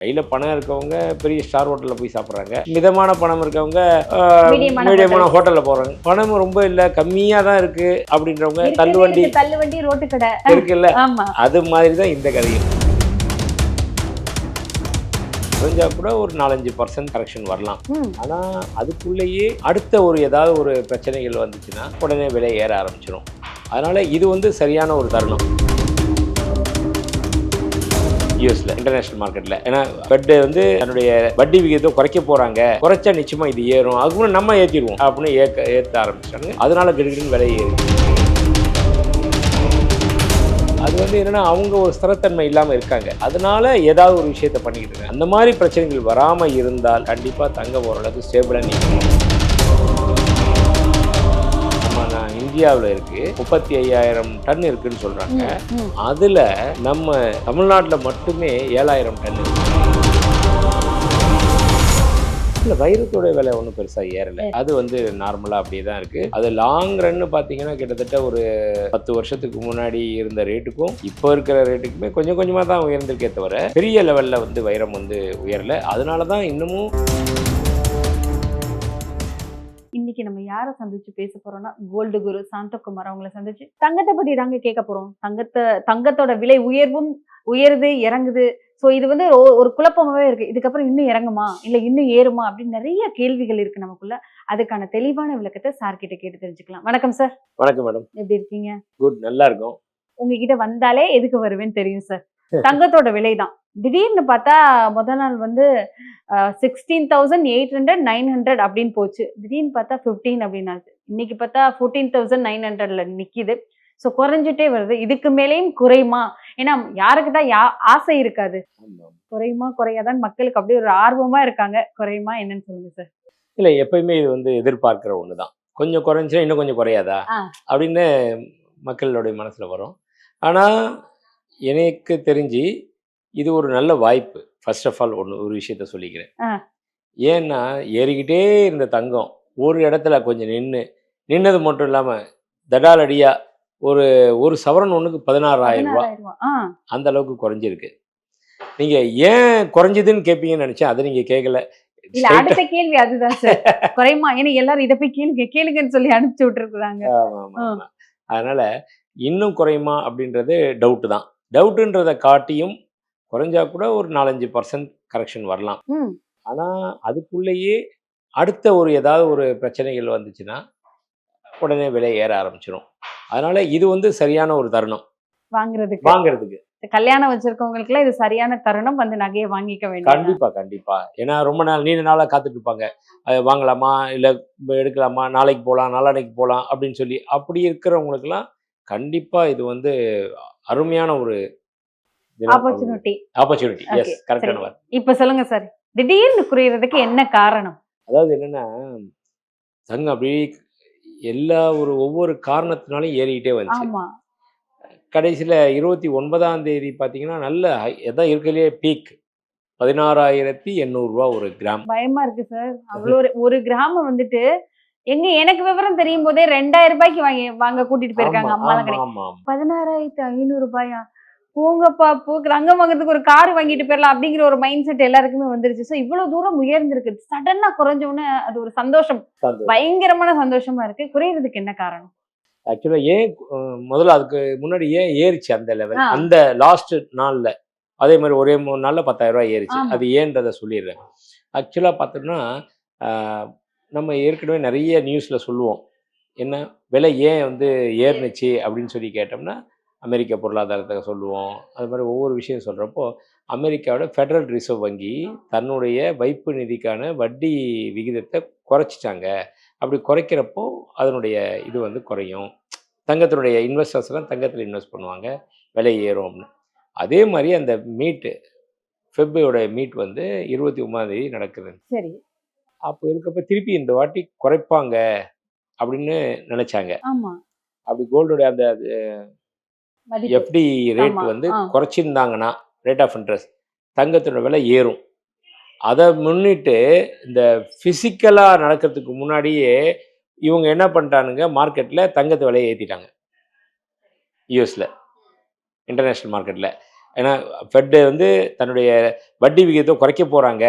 கையில் பணம் இருக்கவங்க பெரிய ஸ்டார் ஹோட்டலில் போய் சாப்பிட்றாங்க. மிதமான பணம் இருக்கவங்க மீடியமான மீடியமான ஹோட்டலில் போகிறாங்க. பணம் ரொம்ப இல்லை, கம்மியாக தான் இருக்குது அப்படின்றவங்க தள்ளுவண்டி ரோட்டு கடை இருக்குல்ல, அது மாதிரி தான் இந்த கதையும். குறைஞ்சா கூட ஒரு 4-5% கரெக்ஷன் வரலாம். ஆனால் அதுக்குள்ளேயே அடுத்த ஏதாவது ஒரு பிரச்சனைகள் வந்துச்சுன்னா உடனே விலை ஏற ஆரம்பிச்சிடும். அதனால் இது சரியான ஒரு தருணம் யூஎஸ்ல இன்டர்நேஷனல் மார்க்கெட்டில். ஏன்னா ஃபெட் தன்னுடைய வட்டி விகிதத்தை குறைக்க போகிறாங்க. குறைச்சா நிச்சயமாக இது ஏறும், அதுக்கு நம்ம ஏற்றிடுவோம் அப்படின்னு ஏற்ற ஆரம்பிச்சிட்டாங்க. அதனால கிடுகிடுன்னு விலை ஏறி. அது என்னன்னா அவங்க ஒரு ஸ்திரத்தன்மை இல்லாமல் இருக்காங்க. அதனால ஏதாவது ஒரு விஷயத்த பண்ணிக்கிட்டு இருக்காங்க. அந்த மாதிரி பிரச்சனைகள் வராமல் இருந்தால் கண்டிப்பாக தங்கம் ஓரளவுக்கு ஸ்டேபிளாக நிற்கும். இந்தியாவில் இருக்கு 35,000 டன் இருக்குன்னு சொல்றாங்க. அதுல நம்ம தமிழ்நாட்டில் மட்டுமே 7,000 டன் இருக்கு. இல்லை, வைரத்தோட விலை ஒன்றும் பெருசாக ஏறலை. அது நார்மலாக அப்படியே தான் இருக்குது. அது லாங் ரன்னு பார்த்தீங்கன்னா கிட்டத்தட்ட ஒரு 10 வருஷத்துக்கு முன்னாடி இருந்த ரேட்டுக்கும் இப்போ இருக்கிற ரேட்டுக்குமே கொஞ்சம் கொஞ்சமாக தான் உயர்ந்திருக்கே தவிர பெரிய லெவலில் வைரம் உயரலை. அதனால தான் இன்னமும். இன்னைக்கு நம்ம யாரை சந்திச்சு பேச போறோம்னா கோல்டு குரு சாந்தகுமார் அவங்கள சந்திச்சு தங்கத்தை பத்தி தாங்க கேட்க போறோம். தங்கத்தோட விலை உயருது இறங்குது. ஸோ இது ஒரு குழப்பமாவே இருக்கு. இதுக்கப்புறம் இன்னும் இறங்குமா இல்ல இன்னும் ஏறுமா அப்படின்னு நிறைய கேள்விகள் இருக்கு நமக்குள்ள. அதுக்கான தெளிவான விளக்கத்தை சார் கிட்ட கேட்டு தெரிஞ்சுக்கலாம். வணக்கம் சார். வணக்கம் மேடம். எப்படி இருக்கீங்க? குட், நல்லா இருக்கும். உங்ககிட்ட வந்தாலே எதுக்கு வருவேன்னு தெரியும் சார். தங்கத்தோட விலை தான் திடீர்னு பார்த்தா முதல் நாள் 16,800 900 அப்படின்னு போச்சு. திடீர்னு பார்த்தா 15 அப்படின்னு ஆச்சு. இன்னைக்கு பார்த்தா 14,900ல நிக்குது. ஸோ குறைஞ்சிட்டே வருது. இதுக்கு மேலேயும் குறையுமா? ஏன்னா யாருக்கு தான் ஆசை இருக்காது. குறையுமா குறையாதான் மக்களுக்கு அப்படியே ஒரு ஆர்வமா இருக்காங்க. குறையுமா என்னன்னு சொல்லுங்க சார். இல்லை, எப்பயுமே இது எதிர்பார்க்கிற ஒன்று தான். கொஞ்சம் குறைஞ்சா இன்னும் கொஞ்சம் குறையாதா அப்படின்னு மக்களுடைய மனசுல வரும். ஆனால் எனக்கு தெரிஞ்சு இது ஒரு நல்ல வாய்ப்பு. ஃபர்ஸ்ட் ஆஃப் ஆல் ஒரு விஷயத்த சொல்லிக்கிறேன். ஏன்னா ஏறிக்கிட்டே இருந்த தங்கம் ஒரு இடத்துல கொஞ்சம் நின்னது மட்டும் இல்லாமல் தடாலடியா ஒரு சவரன் ஒன்றுக்கு 16,000 ரூபா அந்த அளவுக்கு குறைஞ்சிருக்கு. நீங்க ஏன் குறைஞ்சதுன்னு கேட்பீங்கன்னு நினைச்சேன். அதை நீங்க கேட்கல. அடுத்த கேள்வி அதுதான் சார். குறையுமா? ஏன்னா எல்லாரும் இதை போய் கேளுங்கன்னு சொல்லி அனுப்பிச்சு விட்டுருக்குறாங்க. அதனால இன்னும் குறையுமா அப்படின்றது டவுட் தான். டவுட்டுன்றதை காட்டியும் குறைஞ்சா கூட ஒரு 4-5% கரெக்ஷன் வரலாம். ஆனால் அதுக்குள்ளேயே அடுத்த ஏதாவது ஒரு பிரச்சனைகள் வந்துச்சுன்னா உடனே விலை ஏற ஆரம்பிச்சிடும். அதனால இது சரியான ஒரு தருணம் வாங்குறதுக்கு. கல்யாணம் வச்சிருக்கவங்களுக்குலாம் இது சரியான தருணம். நகையை வாங்கிக்க வேண்டும். கண்டிப்பா. ஏன்னா ரொம்ப நீண்ட நாளா காத்துட்டு இருப்பாங்க. வாங்கலாமா இல்ல எடுக்கலாமா, நாளைக்கு போகலாம் நாளானைக்கு போகலாம் அப்படின்னு சொல்லி. அப்படி இருக்கிறவங்களுக்குலாம் கண்டிப்பா இது அருமையான ஒரு ஆப்பர்ச்சுனிட்டி. எஸ், கரெக்டான வார்த்தை. இப்ப சொல்லுங்க சார், திடீர்னு குறையறதுக்கு என்ன காரணம்? அதாவது என்னன்னா, தங்கம் அப்படியே ஒவ்வொரு காரணத்தினாலும் ஏறிக்கிட்டே வந்துச்சு. கடைசியில 29ஆம் தேதி பாத்தீங்கன்னா நல்ல எதான் இருக்கிறதுலே பீக் 16,800 ரூபா ஒரு கிராம். பயமா இருக்கு சார். அவ்வளோ ஒரு கிராம் எனக்கு விவரம் தெரியும் போதே 2,000 ரூபாய்க்கு வாங்க கூட்டிட்டு போயிருக்காங்க அம்மா. 16,500 ரூபாயா? போங்கப்பா தங்கம் வாங்குறதுக்கு ஒரு கார் வாங்கிட்டு போயிடலாம் அப்படிங்கிற ஒரு மைண்ட் செட் எல்லாருக்குமே வந்துருச்சு. ஸோ இவ்வளவு தூரம் உயர்ந்திருக்கு. சடனா குறைஞ்சோன்னு அது ஒரு சந்தோஷம், பயங்கரமான சந்தோஷமா இருக்கு. குறையறதுக்கு என்ன காரணம்? ஆக்சுவலா ஏன் முதல்ல அதுக்கு முன்னாடி ஏன் ஏறிச்சு அந்த லெவல்? அந்த லாஸ்ட் நாள்ல அதே மாதிரி ஒரே 3 நாள்ல 10,000 ரூபாய் ஏறிச்சு. அது ஏன்றதை சொல்லிடுறேன். ஆக்சுவலா பார்த்தோம்னா நம்ம ஏற்கனவே நிறைய நியூஸ்ல சொல்லுவோம். என்ன விலை ஏன் ஏறுனுச்சு அப்படின்னு சொல்லி கேட்டோம்னா அமெரிக்க பொருளாதாரத்தை சொல்லுவோம். அது மாதிரி ஒவ்வொரு விஷயம் சொல்கிறப்போ அமெரிக்காவோட ஃபெடரல் ரிசர்வ் வங்கி தன்னுடைய வைப்பு நிதிக்கான வட்டி விகிதத்தை குறைச்சிட்டாங்க. அப்படி குறைக்கிறப்போ அதனுடைய இது குறையும். தங்கத்தினுடைய இன்வெஸ்டர்ஸ்லாம் தங்கத்தில் இன்வெஸ்ட் பண்ணுவாங்க, விலை ஏறும் அப்படின்னு. அதே மாதிரி அந்த ஃபெப்போட மீட் 29ஆம் தேதி நடக்குது. சரி. அப்போ இருக்கப்போ திருப்பி இந்த வாட்டி குறைப்பாங்க அப்படின்னு நினைச்சாங்க. அப்படி கோல்டோட அந்த எஃப்டி ரேட் குறைச்சிருந்தாங்கன்னா ரேட் ஆஃப் இன்ட்ரெஸ்ட் தங்கத்தோட விலை ஏறும். அதை முன்னிட்டு இந்த ஃபிசிக்கலாக நடக்கிறதுக்கு முன்னாடியே இவங்க என்ன பண்ணிட்டானுங்க, மார்க்கெட்டில் தங்கத்து விலையை ஏற்றிட்டாங்க. யூஎஸில் இன்டர்நேஷ்னல் மார்க்கெட்டில். ஏன்னா ஃபெட் வந்து தன்னுடைய வட்டி விகிதத்தை குறைக்க போகிறாங்க,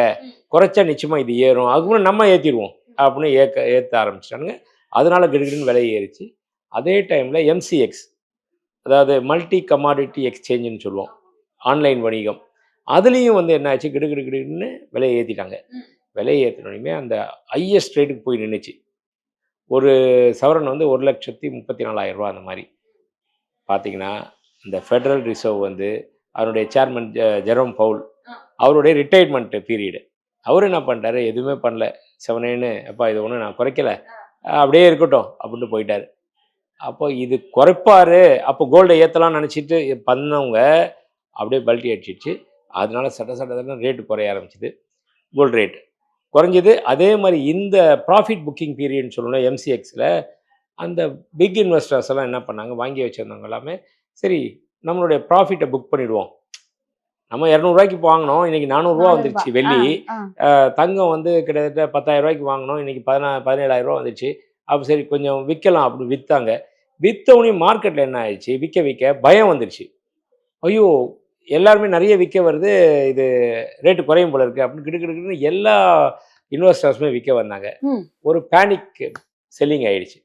குறைச்சா நிச்சயமாக இது ஏறும், அதுக்கு நம்ம ஏற்றிடுவோம் அப்படின்னு ஏற்ற ஆரம்பிச்சிட்டானுங்க. அதனால கிடுகிடுன்னு விலை ஏறிச்சு. அதே டைமில் எம்சிஎக்ஸ், அதாவது மல்டி கமாடிட்டி எக்ஸ்சேஞ்சுன்னு சொல்லுவோம், ஆன்லைன் வணிகம், அதுலேயும் வந்து என்ன ஆச்சு, கிடுகிடுன்னு விலையை ஏற்றிட்டாங்க. விலையை ஏற்றினோடனே அந்த ஹையஸ்ட் ரேட்டுக்கு போய் நின்றுச்சு. ஒரு சவரன் வந்து 1,34,000 அந்த மாதிரி. பார்த்தீங்கன்னா இந்த ஃபெடரல் ரிசர்வ் வந்து அவருடைய சேர்மன் ஜெரோம் பவுல், அவருடைய ரிட்டையர்மெண்ட் பீரியடு, அவர் என்ன பண்ணிட்டாரு, எதுவுமே பண்ணல, செவனேன்னு அப்பா இது ஒன்றும் நான் குறைக்கல, அப்படியே இருக்கட்டும் அப்படின்ட்டு போயிட்டார். அப்போ இது குறைப்பார், அப்போ கோல்டை ஏற்றலாம்னு நினச்சிட்டு பண்ணவங்க அப்படியே பல்ட்டி அடிச்சிடுச்சு. அதனால சட்ட ரேட்டு குறைய ஆரம்பிச்சிது, கோல்டு ரேட் குறைஞ்சிது. அதே மாதிரி இந்த ப்ராஃபிட் புக்கிங் பீரியட்னு சொல்லணும் எம்சிஎக்ஸில், அந்த பிக் இன்வெஸ்டர்ஸ் எல்லாம் என்ன பண்ணாங்க, வாங்கி வச்சுருந்தவங்க எல்லாமே சரி நம்மளுடைய ப்ராஃபிட்டை புக் பண்ணிவிடுவோம். நம்ம 200 வாங்கினோம், இன்றைக்கி 400 வந்துருச்சு வெள்ளி. தங்கம் வந்து கிட்டத்தட்ட 10,000 வாங்கினோம், இன்றைக்கி 17,000 வந்துச்சு. அப்போ சரி கொஞ்சம் விற்கலாம் அப்படின்னு விற்றாங்க. விற்றவுடனே மார்க்கெட்டில் என்ன ஆயிடுச்சு, விற்க பயம் வந்துடுச்சு. ஐயோ எல்லாருமே நிறைய விற்க வருது, இது ரேட்டு குறையும் போல இருக்குது அப்படின்னு கிடுக்கிடுன்னு எல்லா இன்வெஸ்டர்ஸுமே விற்க வந்தாங்க. ஒரு பேனிக் செல்லிங் ஆயிடுச்சு.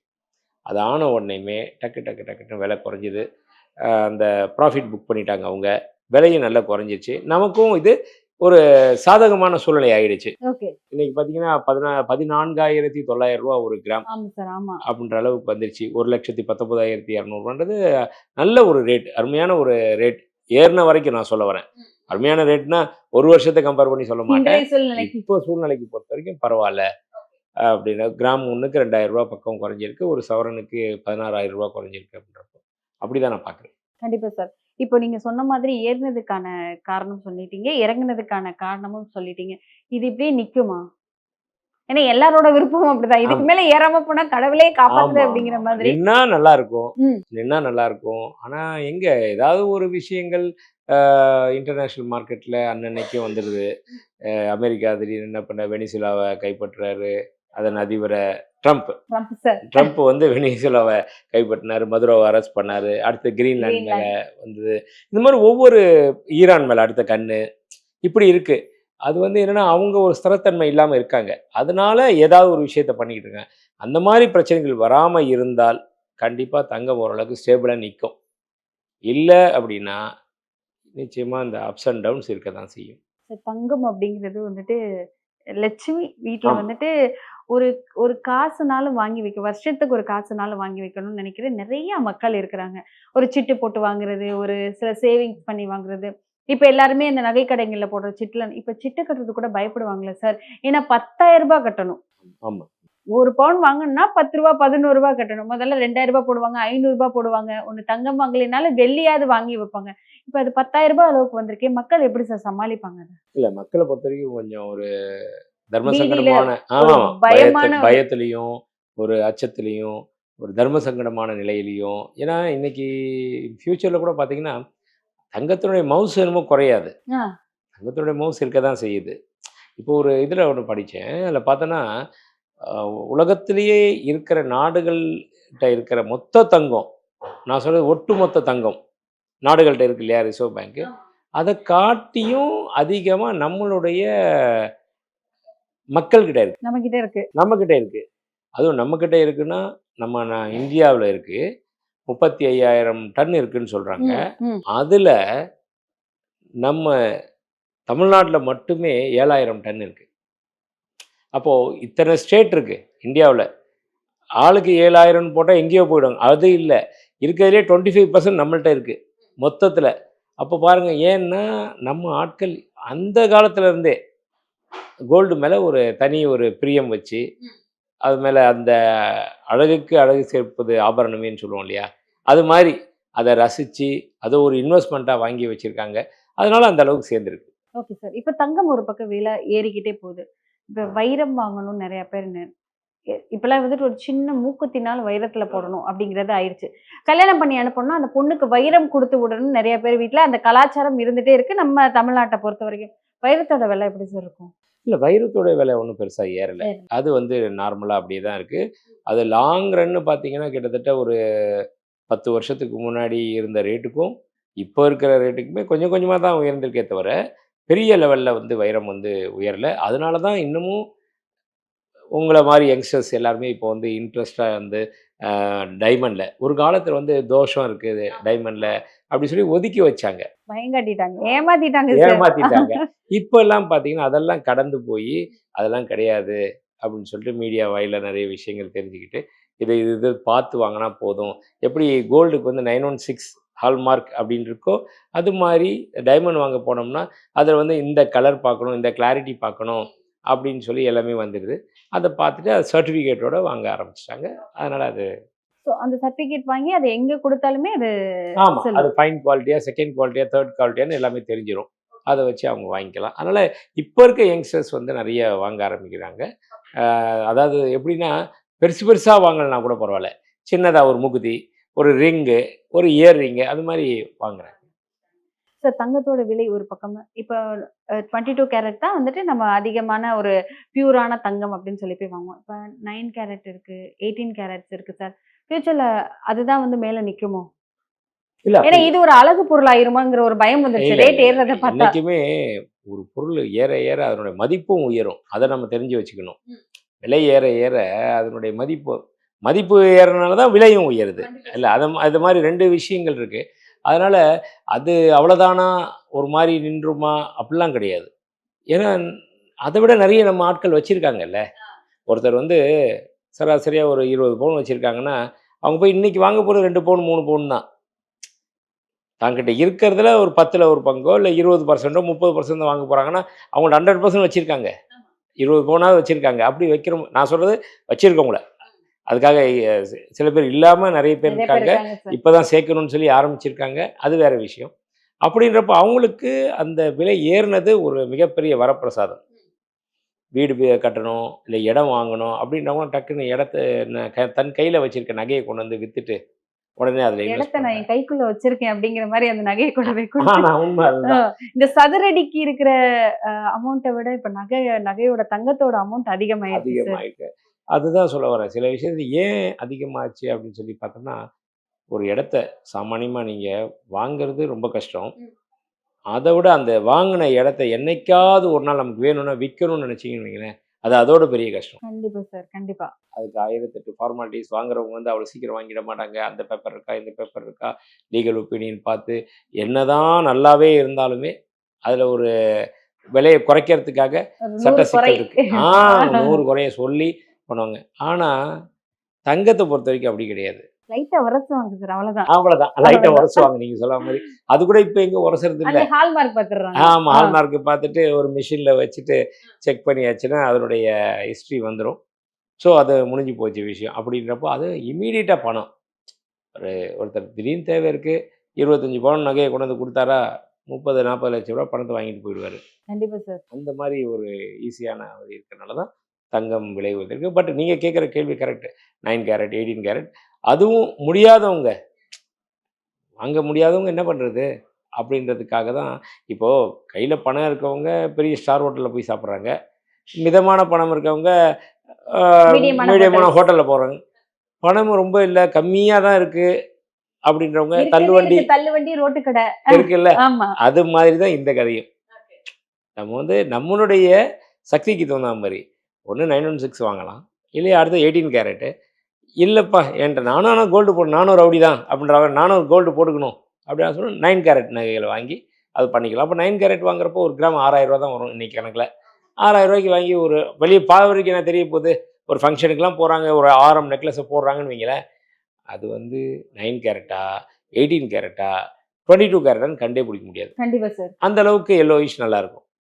அது ஆன உடனேயுமே டக்குன்னு விலை குறைஞ்சிது. அந்த ப்ராஃபிட் புக் பண்ணிட்டாங்க அவங்க, விலையும் நல்லா குறைஞ்சிச்சு. நமக்கும் இது ஒரு சாதகமான சூழ்நிலை ஆயிடுச்சு. இன்னைக்கு பார்த்தீங்கன்னா 14,900 ஒரு கிராம் அப்படின்ற அளவுக்கு வந்துருச்சு. 1,19,200 நல்ல ஒரு ரேட், அருமையான ஒரு ரேட். ஏறின வரைக்கும் நான் சொல்ல வரேன், அருமையான ரேட்னா ஒரு வருஷத்தை கம்பேர் பண்ணி சொல்ல மாட்டேன், இப்போ சூழ்நிலைக்கு பொறுத்த வரைக்கும் பரவாயில்ல அப்படின்னா. கிராம் 1க்கு 2,000 பக்கம் குறைஞ்சிருக்கு, ஒரு சவரனுக்கு 16,000 குறைஞ்சிருக்கு அப்படின்றப்போ அப்படிதான் நான் பார்க்குறேன். கண்டிப்பா சார். இப்போ நீங்க சொன்ன மாதிரி ஏறினதுக்கான காரணம் சொல்லிட்டீங்க, இறங்குனதுக்கான காரணமும் சொல்லிட்டீங்க. இது இப்படியே நிக்குமா? ஏன்னா எல்லாரோட விருப்பமும் அப்படிதான். இதுக்கு மேல ஏறாம போனா கடவுளே காப்பாத்துது அப்படிங்கிற மாதிரி. நின்னா நல்லா இருக்கும், நின்னா நல்லா இருக்கும். ஆனா எங்க ஏதாவது ஒரு விஷயங்கள் இன்டர்நேஷனல் மார்க்கெட்ல அன்னன்னைக்கு வந்துடுது. அமெரிக்கா திடீர்னு என்ன பண்ண, வெனிசுலாவை கைப்பற்றுறாரு அதன் அதிபரை ட்ரம்ப் வந்து வெனிசுலாவை கைப்பற்றினார், மதுரோவை அரெஸ்ட் பண்ணார், அடுத்து கிரீன்லாந்து மேலே வந்தது. இந்த மாதிரி ஒவ்வொரு ஈரான் மேலே அடுத்த கண்ணு இப்படி இருக்குது. அது வந்து என்னென்னா அவங்க ஒரு ஸ்திரத்தன்மை இல்லாமல் இருக்காங்க, அதனால ஏதாவது ஒரு விஷயத்த பண்ணிக்கிட்டு இருக்காங்க. அந்த மாதிரி பிரச்சனைகள் வராமல் இருந்தால் கண்டிப்பாக தங்கம் ஓரளவுக்கு ஸ்டேபிளாக நிற்கும். இல்லை அப்படின்னா நிச்சயமாக இந்த அப்ஸ் அண்ட் டவுன்ஸ் இருக்க தான் செய்யும். தங்கம் அப்படிங்கிறது வந்துட்டு லட்சுமி வீட்டில் வந்துட்டு ஒரு ஒரு காசுனாலும் வாங்கி வைக்க, வருஷத்துக்கு ஒரு காசுனாலும் வாங்கி வைக்கணும்னு நினைக்கிற நிறைய மக்கள் இருக்கிறாங்க. ஒரு சிட்டு போட்டு வாங்குறது, ஒரு சில சேவிங்ஸ் பண்ணி வாங்குறது. இப்ப எல்லாருமே இந்த நகை கடைகள்ல போடுற சிட்டுல இப்ப சிட்டு கட்டுறது கூட பயப்படுவாங்களே சார், ஏன்னா 10,000 கட்டணும். ஆமா, ஒரு பவுன் வாங்கணும்னா 10 ரூபா 11 கட்டணும். முதல்ல 2,000 போடுவாங்க, 500 போடுவாங்க. ஒண்ணு தங்கம் வாங்கலைனாலும் வெள்ளியாவது வாங்கி வைப்பாங்க. இப்ப அது 10,000 அளவுக்கு வந்திருக்கே, மக்கள் எப்படி சார் சமாளிப்பாங்க? இல்ல மக்களை பொறுத்த வரைக்கும் கொஞ்சம் ஒரு தர்ம சங்கடமான பயத்திலையும் ஒரு அச்சத்திலையும் ஒரு தர்ம சங்கடமான நிலையிலையும். ஏன்னா இன்னைக்கு ஃபியூச்சர்ல கூட பாத்தீங்கன்னா தங்கத்தினுடைய மவுஸ் என்னமோ குறையாது, தங்கத்தினுடைய மவுஸ் இருக்க தான் செய்யுது. இப்போ ஒரு இதில் ஒன்று படித்தேன், அதில் பார்த்தோன்னா உலகத்திலேயே இருக்கிற நாடுகள்கிட்ட இருக்கிற மொத்த தங்கம், நான் சொல்கிறது ஒட்டுமொத்த தங்கம் நாடுகள்கிட்ட இருக்கு இல்லையா ரிசர்வ் பேங்க்கு, அதை காட்டியும் அதிகமாக நம்மளுடைய மக்கள்கிட்ட இருக்கு, நம்மக்கிட்ட இருக்கு. அதுவும் நம்மக்கிட்ட இருக்குன்னா நம்ம இந்தியாவில் இருக்கு 35,000 டன் இருக்குன்னு சொல்கிறாங்க. அதில் நம்ம தமிழ்நாட்டில் மட்டுமே 7,000 டன் இருக்கு. அப்போது இத்தனை ஸ்டேட் இருக்கு இந்தியாவில், ஆளுக்கு 7,000 போட்டால் எங்கேயோ போயிடுவாங்க. அது இல்லை, இருக்கிறதுலே 25% நம்மள்கிட்ட இருக்குது மொத்தத்தில். அப்போ பாருங்கள், ஏன்னா நம்ம ஆட்கள் அந்த காலத்துல இருந்தே கோல்டு மேலே ஒரு தனி ஒரு பிரியம் வச்சு, அது மேலே அந்த அழகுக்கு அழகு சேர்ப்பது ஆபரணமேன்னு சொல்லுவோம் இல்லையா, அது மாதிரி அதை ரசித்து அதை ஒரு இன்வெஸ்ட்மெண்ட்டாக வாங்கி வச்சுருக்காங்க. அதனால அந்த அளவுக்கு சேர்ந்துருக்கு. Okay sir. இப்போ தங்கம் ஒரு பக்கம் விலை ஏறிக்கிட்டே போகுது. இப்போ வைரம் வாங்கணும்னு நிறைய பேர் இப்பெல்லாம் வந்துட்டு ஒரு சின்ன மூக்குத்தினால் வைரத்தில் போடணும் அப்படிங்கிறது ஆயிடுச்சு. கல்யாணம் பண்ணி அனுப்பணும்னா அந்த பொண்ணுக்கு வைரம் கொடுத்து விடணும்னு நிறைய பேர் வீட்டில் அந்த கலாச்சாரம் இருந்துகிட்டே இருக்குது. நம்ம தமிழ்நாட்டை பொறுத்த வரைக்கும் வைரத்தோட விலை எப்படி சார் இருக்கும்? இல்லை, வைரத்தோட விலை ஒன்றும் பெருசாக ஏறலை, அது வந்து நார்மலாக அப்படியே தான் இருக்குது. அது லாங் ரன்னு பார்த்தீங்கன்னா கிட்டத்தட்ட ஒரு 10 வருஷத்துக்கு முன்னாடி இருந்த ரேட்டுக்கும் இப்போ இருக்கிற ரேட்டுக்குமே கொஞ்சம் கொஞ்சமாக தான் உயர்ந்திருக்கே தவிர பெரிய லெவலில் வந்து வைரம் வந்து உயரல. அதனால தான் இன்னமும் உங்கள மாரி யங்ஸ்டர்ஸ் எல்லாருமே இப்போ வந்து இன்ட்ரெஸ்ட்டா வந்து டைமண்ட்ல ஒரு காலத்துல வந்து தோஷம் இருக்குது டைமண்ட்ல அப்படி சொல்லி ஒதுக்கி வச்சாங்க. பயங்காட்டிட்டாங்க, ஏமாத்திட்டாங்க சார். ஏமாத்திட்டாங்க. இப்பல்லாம் பார்த்தீங்கன்னா, அதெல்லாம் கடந்து போயி, அதெல்லாம் கிடையாது அப்படின்னு சொல்லிட்டு மீடியா வாயிலா நெறைய விஷயங்கள் தெரிஞ்சுக்கிட்டு, இது இது இது பார்த்து வாங்குனா போதும். எப்படி கோல்டுக்கு வந்து 916 ஹால்மார்க் அப்படின்னு இருக்கோ, அது மாரி டைமண்ட் வாங்க போனோம்னா, அதில வந்து இந்த கலர் பார்க்கணும், இந்த கிளாரிட்டி பார்க்கணும் அப்படின்னு சொல்லி எல்லாமே வந்துடுது. அத பார்த்துட்டு அது சர்டிஃபிகேட்டோட வாங்க ஆரம்பிச்சுட்டாங்க. அதனால அது சோ அந்த சர்டிபிகேட் வாங்கி அது எங்க குடுத்தாலுமே அது ஆமா. அது சொல்லும். ஃபைன் குவாலிட்டியா, செகண்ட் குவாலிட்டியா, தேர்ட் குவாலிட்டியான்னு எல்லாமே தெரிஞ்சிரும். அத வச்சு அவங்க வாங்கிக்கலாம். அதனால இப்ப இருக்க யங்ஸ்டர்ஸ் வந்து நெறைய வாங்க ஆரம்பிக்கிறாங்க. அதாவது எப்படின்னா, பெருசு பெருசா வாங்கலனா கூட பரவால்ல. சின்னதா ஒரு மூக்குத்தி, ஒரு ரிங்கு, ஒரு இயர் ரிங்கு அது மாரி வாங்குறாங்க. சார் தங்கத்தோட விலை ஒரு பக்கம். இப்ப 22 கேரட் தான் வந்துட்டு நம்ம அதிகமான ஒரு பியூரான தங்கம் அப்படின்னு சொல்லி போய் வாங்குவோம். இப்ப 9 கேரட் இருக்கு, 18 கேரட்ஸ் இருக்கு சார். ஃபியூச்சர்ல அதுதான் வந்து மேல நிக்குமோ? இல்ல ஏன்னா அப்படி இது ஒரு அழகு பொருள் ஆயிருமாங்கிற ஒரு பயம் வந்துருச்சு. இல்ல, இல்ல, ரேட் இல்ல. ஏறுறத பார்த்தா. என்னைக்குமே ஒரு பொருள் ஏற ஏற அதனுடைய மதிப்பும் உயரும். அத நம்ம தெரிஞ்சு வச்சுக்கணும். விலை ஏற ஏற அதனுடைய மதிப்பு மதிப்பு ஏறுறனால தான் விலையும் உயருது. இல்ல அது மாரி 2 விஷயங்கள் இருக்கு. அதனால அது அவ்வளோதானா, ஒரு மாரி நின்றுமா அப்படிலாம் கிடையாது. ஏன்னா, அத விட நெறைய நம்ம ஆட்கள் வச்சிருக்காங்கல்ல. ஒருத்தர் வந்து சராசரியா ஒரு 20 பவுன் வச்சிருக்காங்கன்னா, அவங்க போய் இன்னைக்கு வாங்க போறது 2 பவுன், 3 பவுன் தான். தாங்கிட்ட இருக்கிறதுல ஒரு 10ல ஒரு பங்கோ, இல்ல 20% 30% வாங்க போறாங்கன்னா, அவங்க 100% வச்சிருக்காங்க. 20 பவுனாவது வச்சிருக்காங்க. அப்படி நான் சொல்றது வச்சிருக்கவங்கள. அதுக்காக சில பேர் இல்லாம நெறைய பேர் நெறைய பேர் இருக்காங்க. இருக்காங்க சார். இப்ப தான் சேர்க்கணும்னு சொல்லி ஆரம்பிச்சிருக்காங்க. அது வேற விஷயம். அப்படின்றப்ப அவங்களுக்கு அந்த விலை ஏறுனது ஒரு மிகப்பெரிய வரப்பிரசாதம். வீடு கட்டணும், இல்ல இடம் வாங்கணும் அப்படின்றவங்க டக்குன்னு இடத்த தன் கையில வச்சிருக்க நகைய கொண்டு வந்து வித்துட்டு, உடனே அதுல இன்வெஸ்ட் இடத்த நான் பண்றாங்க. என் கைக்குள்ள வச்சிருக்கேன் அப்படிங்கிற மாரி அந்த நகைய கொண்டு போய் குடுத்து ஆனா உண்ம அதுதான். இந்த சதுரடிக்கு இருக்கிற அமௌண்ட்ட விட இப்ப நகையோட தங்கத்தோட அமௌண்ட் அதிகமாயிருச்சு சார். அதிகமாயிட்டு. அதுதான் சொல்ல வரேன். சில விஷயத்துல ஏன் அதிகமாச்சு அப்படின்னு சொல்லி பார்த்தோம்னா, ஒரு இடத்த சாமானியமா நீங்க வாங்குறது ரொம்ப கஷ்டம். அத விட அந்த வாங்குன இடத்த என்னைக்காவது ஒரு நாள் நமக்கு வேணும்னா விக்கணும்னு நெனச்சீங்கன்னு வைங்களேன், அது அதோட பெரிய கஷ்டம். கண்டிப்பா சார். கண்டிப்பா. அதுக்கு 1008 ஃபார்மாலிட்டீஸ் வாங்குறவங்க வந்து அவ்வளோ சீக்கிரம் வாங்கிட மாட்டாங்க. அந்த பேப்பர் இருக்கா, இந்த பேப்பர் இருக்கா, லீகல் ஒப்பீனியன் பார்த்து, என்னதான் நல்லாவே இருந்தாலுமே, அதில ஒரு விலைய குறைக்கிறதுக்காக ஒரு சட்ட 100 குறை. சிக்கல் இருக்கு. 100 குறைய சொல்லி பண்ணுவாங்க. ஆனா, தங்கத்த பொறுத்தவரைக்கும் அப்படி கிடையாது. லைட்டா உரசுவாங்க சார். அவ்வளவுதான். அவ்வளதான். லைட்டா அவ்வளவுதான். உரசுவாங்க நீங்க சொன்ன மாரி. அது கூட இப்ப எங்க உரசுறது இல்ல. அந்த ஹால்மார்க் பாத்துடுறாங்க. ஆமா. ஹால்மார்க் பார்த்துட்டு ஒரு மிஷின்ல வச்சுட்டு செக் பண்ணியாச்சுன்னா, அதனுடைய ஹிஸ்ட்ரி வந்துரும். ஸோ, அது முடிஞ்சு போச்சு விஷயம். அப்படின்றப்போ அது இம்மீடியட்டா பணம். ஒரு ஒருத்தர் திடீர்னு தேவை இருக்கு. 25 பவுன் நகைய கொண்டு வந்து குடுத்தாரா, 30, 40 லட்சம் ரூவா பணத்த வாங்கிட்டு போயிடுவாரு. கண்டிப்பா சார். அந்த மாரி ஒரு ஈஸியான வழி இருக்கனால தான் தங்கம் விலை உயர்ந்திருக்கு. பட் நீங்க கேட்கிற கேள்வி கரெக்ட். 9 கேரட், 18 கேரட் அதுவும் முடியாதவங்க, வாங்க முடியாதவங்க என்ன பண்றது? அப்படின்றதுக்காக தான் இப்போ கையில பணம் இருக்கவங்க பெரிய ஸ்டார் ஹோட்டல்ல போய் சாப்பிடுறாங்க. மிதமான பணம் இருக்கவங்க அ மீடியமான மீடியமான ஹோட்டல்ஸ். ஹோட்டல்ல போறாங்க. பணம் ரொம்ப இல்ல, கம்மியா தான் இருக்கு அப்படின்றவங்க இருக்கதே தள்ளுவண்டி இருக்கு. தள்ளுவண்டி, ரோட்டு கடை. இருக்குல்ல, ஆமா. அது மாதிரி தான் இந்த கதையும். நம்ம வந்து நம்மளுடைய சக்திக்கு தகுந்தா மாரி, ஒண்ணு 916 வாங்கலாம். இல்லையா அடுத்து 18 கேரட். இல்லப்பா என்ட்ட நானும் ஆனா கோல்டு போடணும். நானும் ரவுடி தான் அப்படின்ற நானும் கோல்டு போட்டுக்கணும். அப்படின்னு சொன்னா 9 கேரட் நகைகள வாங்கி அது பண்ணிக்கலாம். அப்ப 9 கேரட் வாங்குறப்போ ஒரு கிராம் ரூ. 6000 தான் வரும் இன்னைக்கு கணக்குல. ரூ. 6000 வாங்கி ஒரு வெளிய பாக்குறதுக்கு என்ன தெரிய போகுது? ஒரு ஃபங்ஷனுக்குலாம் போறாங்க. ஒரு ஆரம் நெக்லஸ போடுறாங்கன்னு வைங்களேன். அது வந்து 9 கேரட்டா, 18 கேரட்டா, 22 கேரட்டான்னு கண்டே பிடிக்க முடியாது. கண்டிப்பா சார். அந்த அளவுக்கு எல்லோயிஷ் நல்லாருக்கும்.